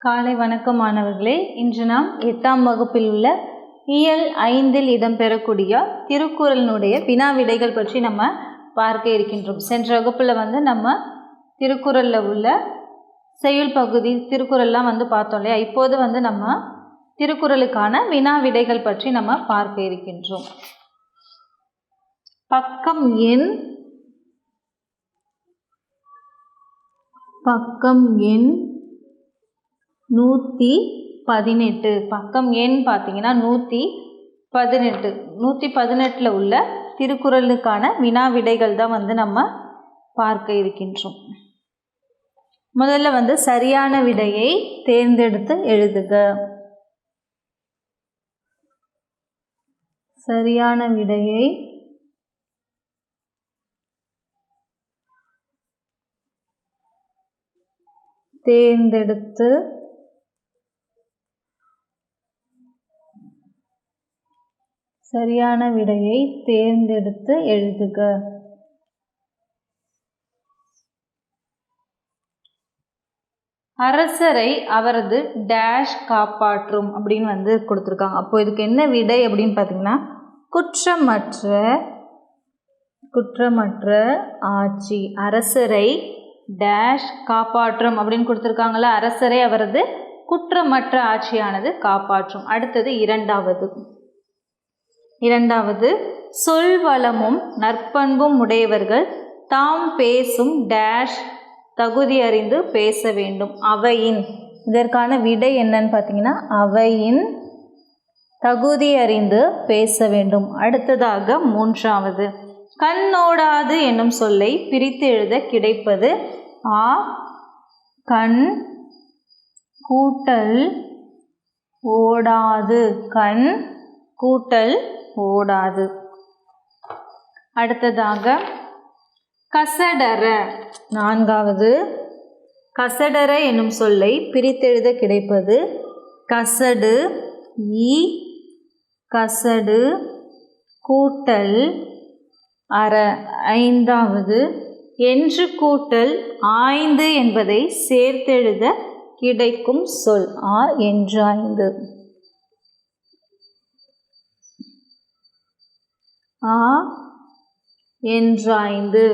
காலை வணக்கம் மாணவர்களே. இன்று நாம் 8ஆம் வகுப்பில் உள்ள இயல் 5இல் இடம்பெறக்கூடிய திருக்குறளினுடைய வினா விடைகள் பற்றி நம்ம பார்க்க இருக்கின்றோம். சென்ற வகுப்பில் நம்ம திருக்குறளில் உள்ள செய்யுள் பகுதி திருக்குறள்லாம் பார்த்தோம் இல்லையா. இப்போது நம்ம திருக்குறளுக்கான வினா விடைகள் பற்றி நம்ம பார்க்க இருக்கின்றோம். பக்கம் எண் 118. பக்கம் எண் பார்த்தீங்கன்னா 118. 118 உள்ள திருக்குறளுக்கான வினா விடைகள் தான் நம்ம பார்க்க இருக்கின்றோம். முதல்ல சரியான விடையை தேர்ந்தெடுத்து எழுதுக. சரியான விடையை தேர்ந்தெடுத்து எழுதுக. அரசரை அவரது டேஷ் காப்பாற்றும் அப்படின்னு கொடுத்துருக்காங்க. அப்போ இதுக்கு என்ன விடை அப்படின்னு பார்த்தீங்கன்னா, குற்றமற்ற ஆட்சி. அரசரை டேஷ் காப்பாற்றும் அப்படின்னு கொடுத்துருக்காங்களா. அரசரை அவரது குற்றமற்ற ஆட்சியானது காப்பாற்றும். அடுத்தது இரண்டாவது சொல்வளமும் நற்பண்பும் உடையவர்கள் தாம் பேசும் டேஷ் தகுதி அறிந்து பேச வேண்டும். அவையின், இதற்கான விடை என்னன்னு பார்த்தீங்கன்னா, அவையின் தகுதி அறிந்து பேச வேண்டும். அடுத்ததாக மூன்றாவது, கண்ணோடாது என்னும் சொல்லை பிரித்து எழுத கிடைப்பது கண் கூட்டல் ஓடாது. கண் கூட்டல் ஓடாது. அடுத்ததாக கசடர. நான்காவது, கசடர என்னும் சொல்லை பிரித்தெழுத கிடைப்பது கசடு கசடு கூட்டல் அற. ஐந்தாவது, என்று கூட்டல் ஆய்ந்து என்பதை சேர்த்தெழுத கிடைக்கும் சொல் என்றாய்ந்து. என்றாய்ந்து.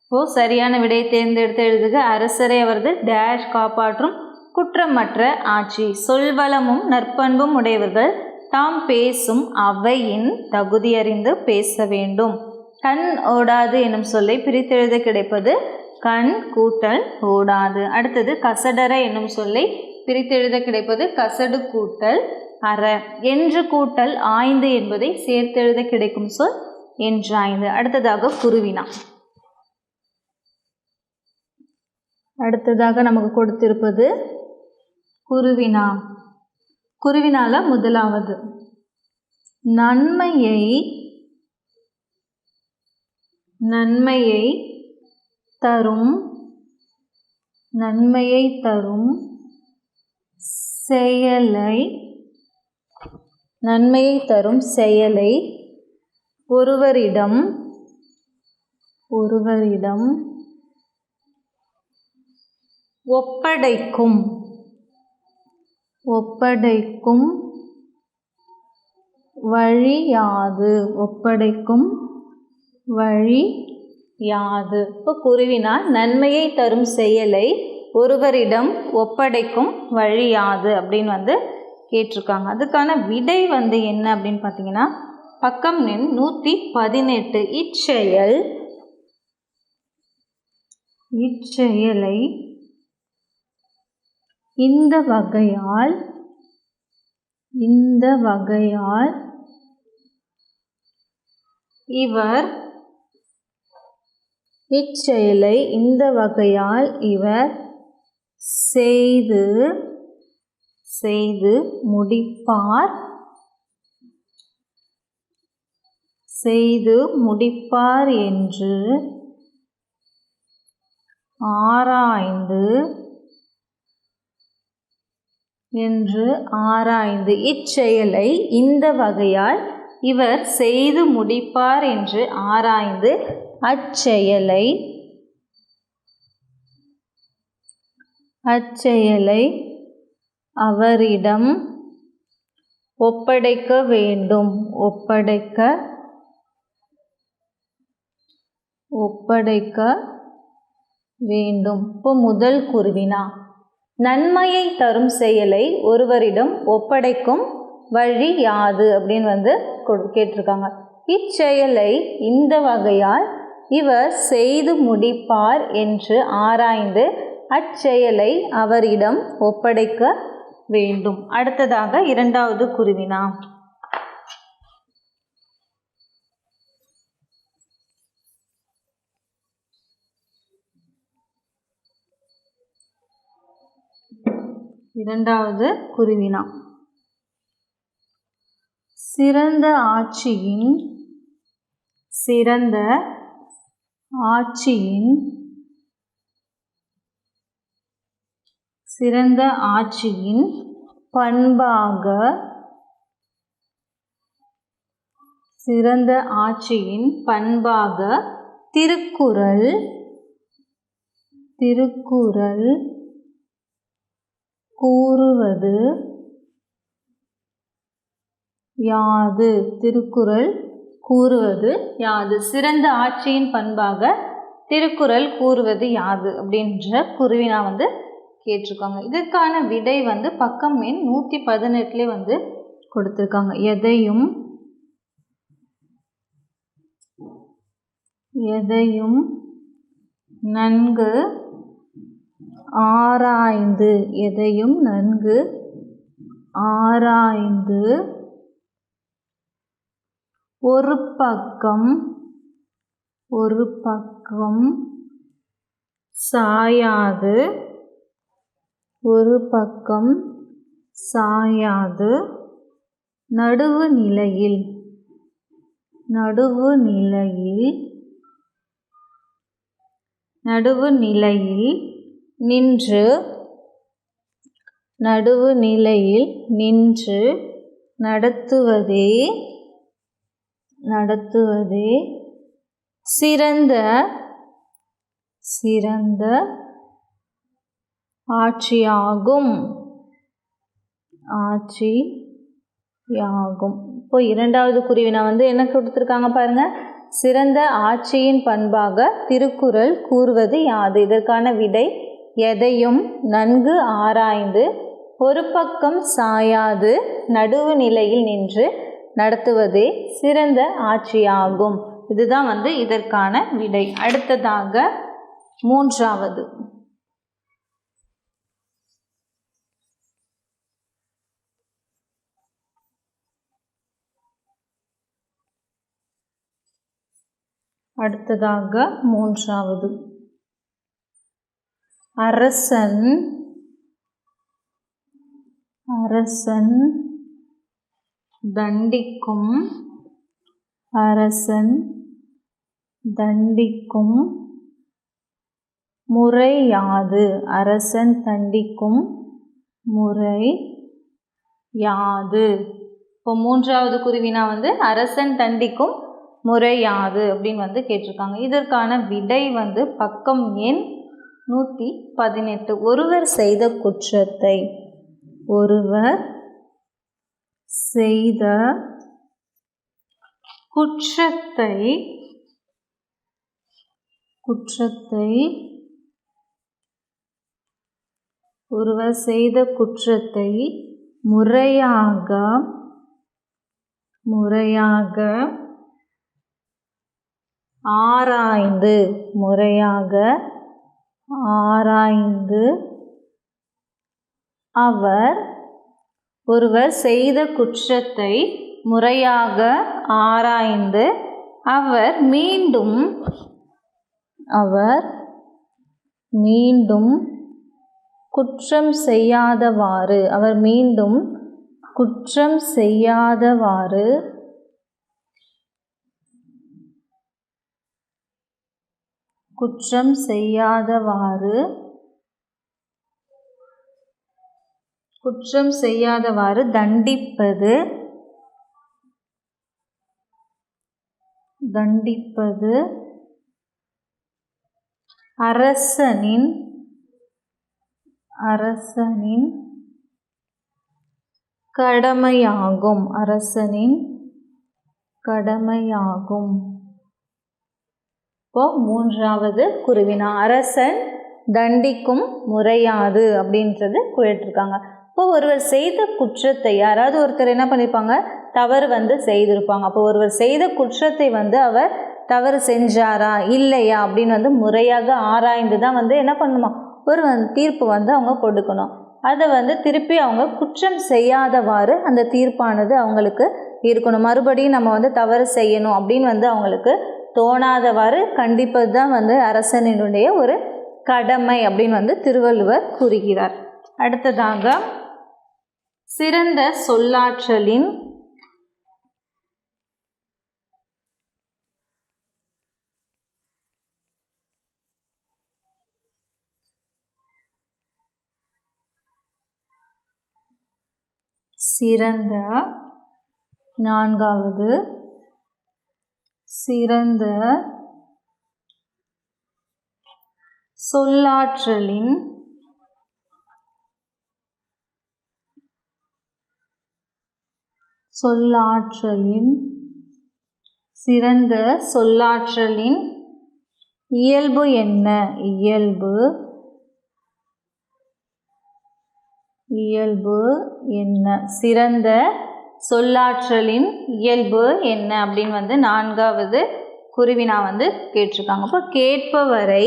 இப்போ சரியான விடையை தேர்ந்தெடுத்து எழுதுக. அரசரை அவரது டேஷ் காப்பாற்றும் குற்றமற்ற ஆட்சி. சொல்வளமும் நற்பண்பும் உடையவர்கள் தாம் பேசும் அவையின் தகுதி அறிந்து பேச வேண்டும். கண் ஓடாது எனும் சொல்லை பிரித்தெழுத கிடைப்பது கண் கூட்டல் ஓடாது. அடுத்தது கசடர என்னும் சொல்லை பிரித்தெழுத கிடைப்பது கசடு கூட்டல் அற. என்று கூட்டல் ஆய்ந்து என்பதை சேர்த்தெழுத கிடைக்கும் சொல் என்றாய்ந்து. அடுத்ததாக குருவினா. அடுத்ததாக நமக்கு கொடுத்திருப்பது குருவினா. குருவினால முதலாவது, நன்மையை தரும் செயலை ஒருவரிடம் ஒப்படைக்கும் வழியாது. இப்போ குருவினா நன்மையை தரும் செயலை ஒருவரிடம் ஒப்படைக்கும் வழியாது அப்படின்னு கேட்டிருக்காங்க. அதுக்கான விடை என்ன அப்படின்னு பார்த்தீங்கன்னா, பக்கம் எண் 118. இச்செயலை இந்த வகையால் இவர் செய்து முடிப்பார் என்று ஆராய்ந்து. இச்செயலை இந்த வகையால் இவர் செய்து முடிப்பார் என்று ஆராய்ந்து அச்செயலை அச்செயலை அவரிடம் ஒப்படைக்க வேண்டும். ஒப்படைக்க வேண்டும். இப்போ முதல் குருவினா, நன்மையை தரும் செயலை ஒருவரிடம் ஒப்படைக்கும் வழி யாது அப்படின்னு கேட்டிருக்காங்க. இச்செயலை இந்த வகையால் இவர் செய்து முடிப்பார் என்று ஆராய்ந்து அச்செயலை அவரிடம் ஒப்படைக்க வேண்டும். அடுத்ததாக இரண்டாவது குருவினா, சிறந்த ஆட்சியின் பண்பாக திருக்குறள் கூறுவது யாது? சிறந்த ஆட்சியின் பண்பாக திருக்குறள் கூறுவது யாது அப்படின்ற குருவினா கேட்டிருக்காங்க. இதற்கான விடை பக்கம் எண் 118 கொடுத்துருக்காங்க. எதையும் நன்கு ஆராய்ந்து ஒரு பக்கம் சாயாது நடுவு நிலையில் நின்று நடத்துவதே சிறந்த ஆட்சியாகும். இப்போ இரண்டாவது குருவினா என்ன கொடுத்துருக்காங்க பாருங்க. சிறந்த ஆட்சியின் பண்பாக திருக்குறள் கூறுவது யாது? இதற்கான விடை எதையும் நன்கு ஆராய்ந்து ஒரு பக்கம் சாயாது நடுவு நிலையில் நின்று நடத்துவதே சிறந்த ஆட்சியாகும். இதுதான் இதற்கான விடை. அடுத்ததாக மூன்றாவது அரசன் தண்டிக்கும் முறை யாது? இப்போ மூன்றாவது குருவினா அரசன் தண்டிக்கும் முறை யாது அப்படின்னு கேட்டிருக்காங்க. இதற்கான விடை பக்கம் எண் 118. ஒருவர் செய்த குற்றத்தை முறையாக ஆராய்ந்து அவர் மீண்டும் குற்றம் செய்யாதவாறு தண்டிப்பது அரசனின் அரசனின் கடமையாகும். அரசனின் கடமையாகும். இப்போ மூன்றாவது குருவினா அரசன் தண்டிக்கும் முறையாது அப்படின்றது கேட்டிருக்காங்க. இப்போ ஒருவர் செய்த குற்றத்தை யாராவது ஒருத்தர் என்ன பண்ணியிருப்பாங்க, தவறு செய்திருப்பாங்க. அப்போ ஒருவர் செய்த குற்றத்தை அவர் தவறு செஞ்சாரா இல்லையா அப்படின்னு முறையாக ஆராய்ந்து தான் என்ன பண்ணணுமா, ஒரு தீர்ப்பு அவங்க கொடுக்கணும். அதை திருப்பி அவங்க குற்றம் செய்யாதவாறு அந்த தீர்ப்பானது அவங்களுக்கு இருக்கணும். மறுபடியும் நம்ம தவறு செய்யணும் அப்படின்னு அவங்களுக்கு தோணாதவாறு கண்டிப்பது தான் அரசனினுடைய ஒரு கடமை அப்படின்னு திருவள்ளுவர் கூறுகிறார். அடுத்ததாக சிறந்த சொல்லாற்றலின் சிறந்த நான்காவது சிறந்த சொல்லாற்றலின் சிறந்த சொல்லாற்றலின் இயல்பு என்ன? இயல்பு என்ன? சிறந்த சொல்லாற்றலின் இயல்பு என்ன அப்படின்னு நான்காவது குருவினா கேட்டிருக்காங்க. அப்போ கேட்பவரை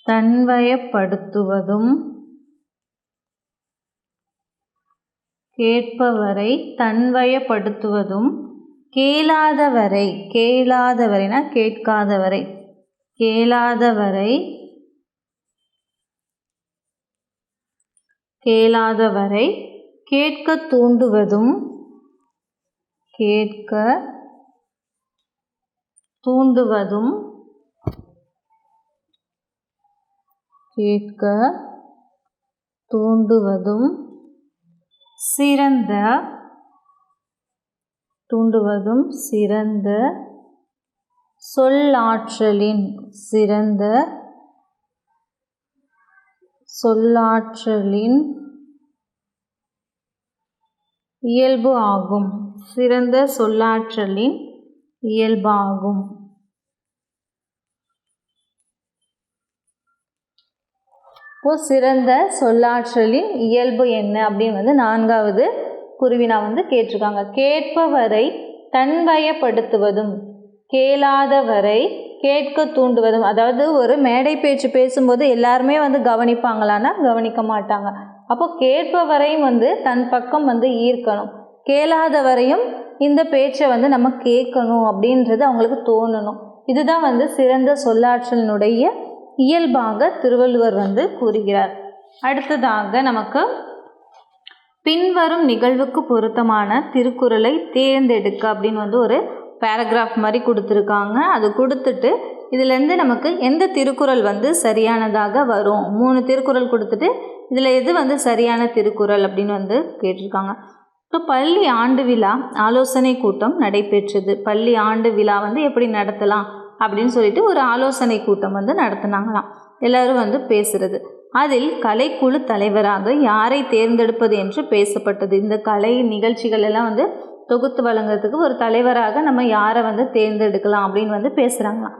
தன்வயப்படுத்துவதும் கேளாதவரைனா கேட்காதவரை கேட்கத் தூண்டுவதும் சிறந்த சொல்லாற்றலின் இயல்பு ஆகும். சிறந்த சொல்லாற்றலின் இயல்பாகும். இப்போ சிறந்த சொல்லாற்றலின் இயல்பு என்ன அப்படின்னு நான்காவது குருவினா கேட்டிருக்காங்க. கேட்பவரை தன்வயப்படுத்துவதும் கேளாதவரை கேட்க தூண்டுவதும். அதாவது ஒரு மேடை பேச்சு பேசும்போது எல்லாருமே கவனிப்பாங்களான்னா கவனிக்க மாட்டாங்க. அப்போ கேட்பவரையும் தன் பக்கம் ஈர்க்கணும், கேளாதவரையும் இந்த பேச்சை நம்ம கேட்கணும் அப்படின்றது அவங்களுக்கு தோணணும். இதுதான் சிறந்த சொல்லாற்றலினுடைய இயல்பாக திருவள்ளுவர் கூறுகிறார். அடுத்ததாக நமக்கு பின்வரும் நிகழ்வுக்கு பொருத்தமான திருக்குறளை தேர்ந்தெடுக்க அப்படின்னு ஒரு பேராகிராஃப் மாதிரி கொடுத்துருக்காங்க. அது கொடுத்துட்டு இதுலேருந்து நமக்கு எந்த திருக்குறள் சரியானதாக வரும், 3 திருக்குறள் கொடுத்துட்டு இதில் எது சரியான திருக்குறள் அப்படின்னு கேட்டிருக்காங்க. இப்போ பள்ளி ஆண்டு விழா ஆலோசனை கூட்டம் நடைபெற்றது. பள்ளி ஆண்டு விழா எப்படி நடத்தலாம் அப்படின்னு சொல்லிட்டு ஒரு ஆலோசனை கூட்டம் நடத்தினாங்களாம். எல்லோரும் பேசுகிறது. அதில் கலைக்குழு தலைவராக யாரை தேர்ந்தெடுப்பது என்று பேசப்பட்டது. இந்த கலை நிகழ்ச்சிகள் எல்லாம் தொகுத்து வழங்குறதுக்கு ஒரு தலைவராக நம்ம யாரை தேர்ந்தெடுக்கலாம் அப்படின்னு பேசுகிறாங்களாம்.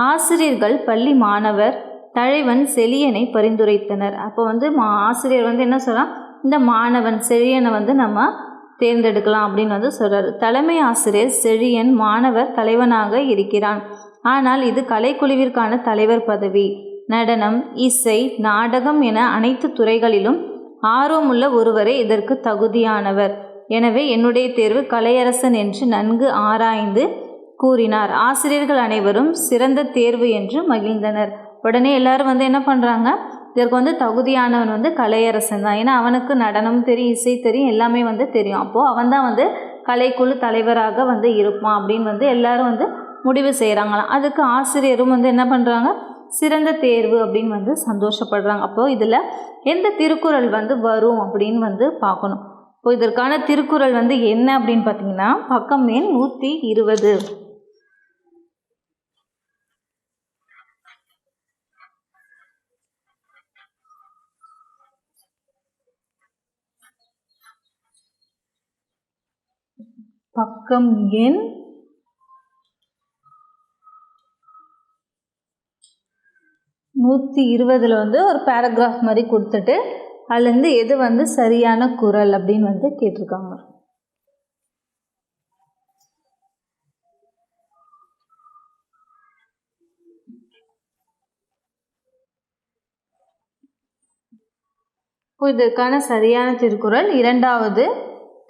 ஆசிரியர்கள் பள்ளி மாணவர் தலைவன் செழியனை பரிந்துரைத்தனர். அப்போ ஆசிரியர் என்ன சொல்கிறான், இந்த மாணவன் செழியனை நம்ம தேர்ந்தெடுக்கலாம் அப்படின்னு சொல்கிறார். தலைமை ஆசிரியர் செழியன் மாணவர் தலைவனாக இருக்கிறான், ஆனால் இது கலைக்குழுவிற்கான தலைவர் பதவி. நடனம், இசை, நாடகம் என அனைத்து துறைகளிலும் ஆர்வமுள்ள ஒருவரே இதற்கு தகுதியானவர். எனவே என்னுடைய தேர்வு கலையரசன் என்று நன்கு ஆராய்ந்து கூறினார். ஆசிரியர்கள் அனைவரும் சிறந்த தேர்வு என்று மகிழ்ந்தனர். உடனே எல்லாரும் என்ன பண்ணுறாங்க, இதற்கு தகுதியானவன் கலையரசன் தான். ஏன்னா அவனுக்கு நடனம் தெரியும், இசை தெரியும், எல்லாமே தெரியும். அப்போது அவன் தான் கலைக்குழு தலைவராக இருப்பான் அப்படின்னு எல்லாரும் முடிவு செய்கிறாங்களாம். அதுக்கு ஆசிரியரும் என்ன பண்ணுறாங்க, சிறந்த தேர்வு அப்படின்னு வந்து சந்தோஷப்படுறாங்க. அப்போது இதில் எந்த திருக்குறள் வந்து வரும் அப்படின்னு வந்து பார்க்கணும். இப்போ இதற்கான திருக்குறள் வந்து என்ன அப்படின்னு பார்த்தீங்கன்னா பக்கம் எண் 120. பக்கம் எண் 120 வந்து ஒரு பேராகிராஃப் மாதிரி கொடுத்துட்டு அதுலேருந்து எது வந்து சரியான குறள் அப்படின்னு வந்து கேட்டிருக்காங்க. இதற்கான சரியான திருக்குறள் 2வது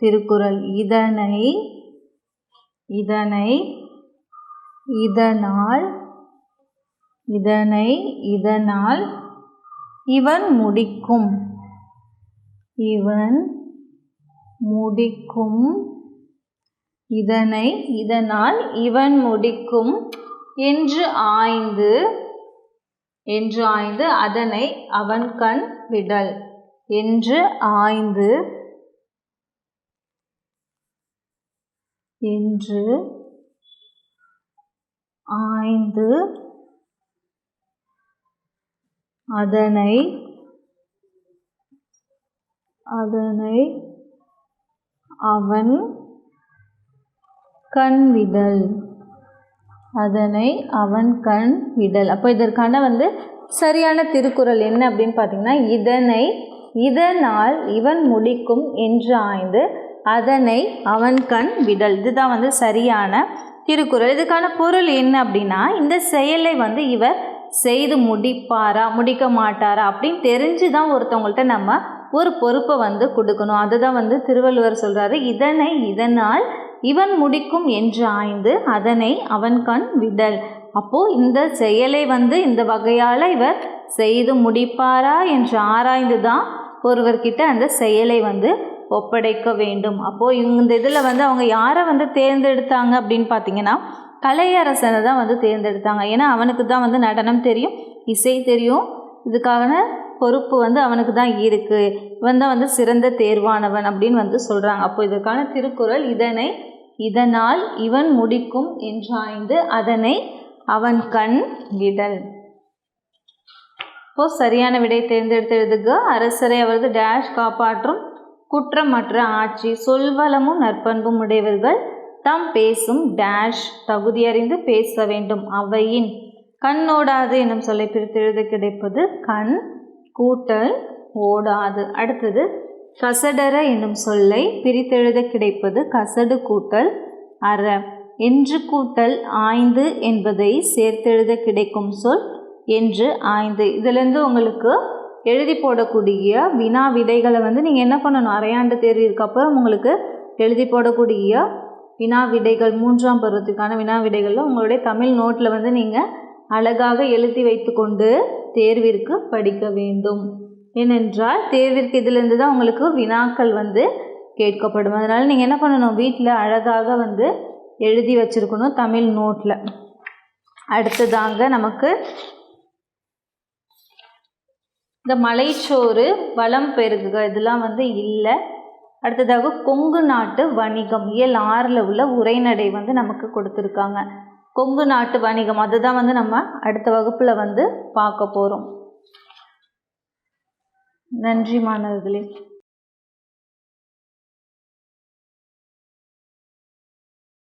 திருக்குறள். இதனை இதனால் இவன் முடிக்கும் இதனால் இவன் முடிக்கும் என்று ஆய்ந்து அதனை அவன் கண் விடல். என்று ஆய்ந்து அதனை அவன் கண் விடல். அப்போ இதற்கான வந்து சரியான திருக்குறள் என்ன அப்படின்னு பார்த்தீங்கன்னா இதனால் இவன் முடிக்கும் என்று ஆய்ந்து அதனை அவன் கண் விடல். இதுதான் வந்து சரியான திருக்குறள். இதுக்கான பொருள் என்ன அப்படின்னா இந்த செயலை வந்து இவர் செய்து முடிப்பாரா முடிக்க மாட்டாரா அப்படின்னு தெரிஞ்சு தான் ஒருத்தவங்கள்ட்ட நம்ம ஒரு பொறுப்பை வந்து கொடுக்கணும். அதுதான் வந்து திருவள்ளுவர் சொல்கிறாரு, இதனால் இவன் முடிக்கும் என்று ஆய்ந்து அதனை அவன் கண் விடல். அப்போது இந்த செயலை வந்து இந்த வகையால் இவர் செய்து முடிப்பாரா என்று ஆராய்ந்து தான் ஒருவர்கிட்ட அந்த செயலை வந்து ஒப்படைக்க வேண்டும். அப்போது இந்த இதில் வந்து அவங்க யாரை வந்து தேர்ந்தெடுத்தாங்க அப்படின்னு பார்த்தீங்கன்னா கலையரசனை தான் வந்து தேர்ந்தெடுத்தாங்க. ஏன்னா அவனுக்கு தான் வந்து நடனம் தெரியும், இசை தெரியும், இதுக்கான பொறுப்பு வந்து அவனுக்கு தான் இருக்குது, இவன் தான் வந்து சிறந்த தேர்வானவன் அப்படின்னு வந்து சொல்கிறாங்க. அப்போ இதற்கான திருக்குறள் இதனால் இவன் முடிக்கும் என்றாய்ந்து அதனை அவன் கண் விடல். இப்போது சரியான விடை தேர்ந்தெடுத்ததுக்கு அரசரை அவரது டேஷ் காப்பாற்றும் குற்றமற்ற ஆட்சி சொல்வளமும் நற்பண்பும் உடையவர்கள் தாம் பேசும் டேஷ் தகுதியறிந்து பேச வேண்டும். அவையின் கண்ணோடாது என்னும் சொல்லை பிரித்தெழுத கிடைப்பது கண் கூட்டல் ஓடாது. அடுத்தது கசடர என்னும் சொல்லை பிரித்தெழுத கிடைப்பது கசடு கூட்டல் அற. என்று கூட்டல் ஆய்ந்து என்பதை சேர்த்தெழுத கிடைக்கும் சொல் என்று ஆய்ந்து. இதிலேருந்து உங்களுக்கு எழுதி போடக்கூடிய வினா விடைகளை வந்து நீங்கள் என்ன பண்ணணும், அரையாண்டு தேர்விற்கு அப்புறம் உங்களுக்கு எழுதி போடக்கூடிய வினா விடைகள் 3ஆம் பருவத்துக்கான வினா விடைகளில் உங்களுடைய தமிழ் நோட்டில் வந்து நீங்கள் அழகாக எழுதி வைத்து கொண்டு தேர்விற்கு படிக்க வேண்டும். ஏனென்றால் தேர்விற்கு இதிலிருந்து தான் உங்களுக்கு வினாக்கள் வந்து கேட்கப்படும். அதனால் நீங்கள் என்ன பண்ணணும், வீட்டில் அழகாக வந்து எழுதி வச்சுருக்கணும் தமிழ் நோட்டில். அடுத்ததாங்க நமக்கு இந்த மலைச்சோறு வளம் பெருகுக இதெல்லாம் வந்து இல்லை. அடுத்ததாக கொங்கு நாட்டு வணிகம் இயல் 6ல் உள்ள உரைநடை வந்து நமக்கு கொடுத்துருக்காங்க. கொங்கு நாட்டு வணிகம் அதுதான் வந்து நம்ம அடுத்த வகுப்பில் வந்து பார்க்க போகிறோம். நன்றி மாணவர்களே.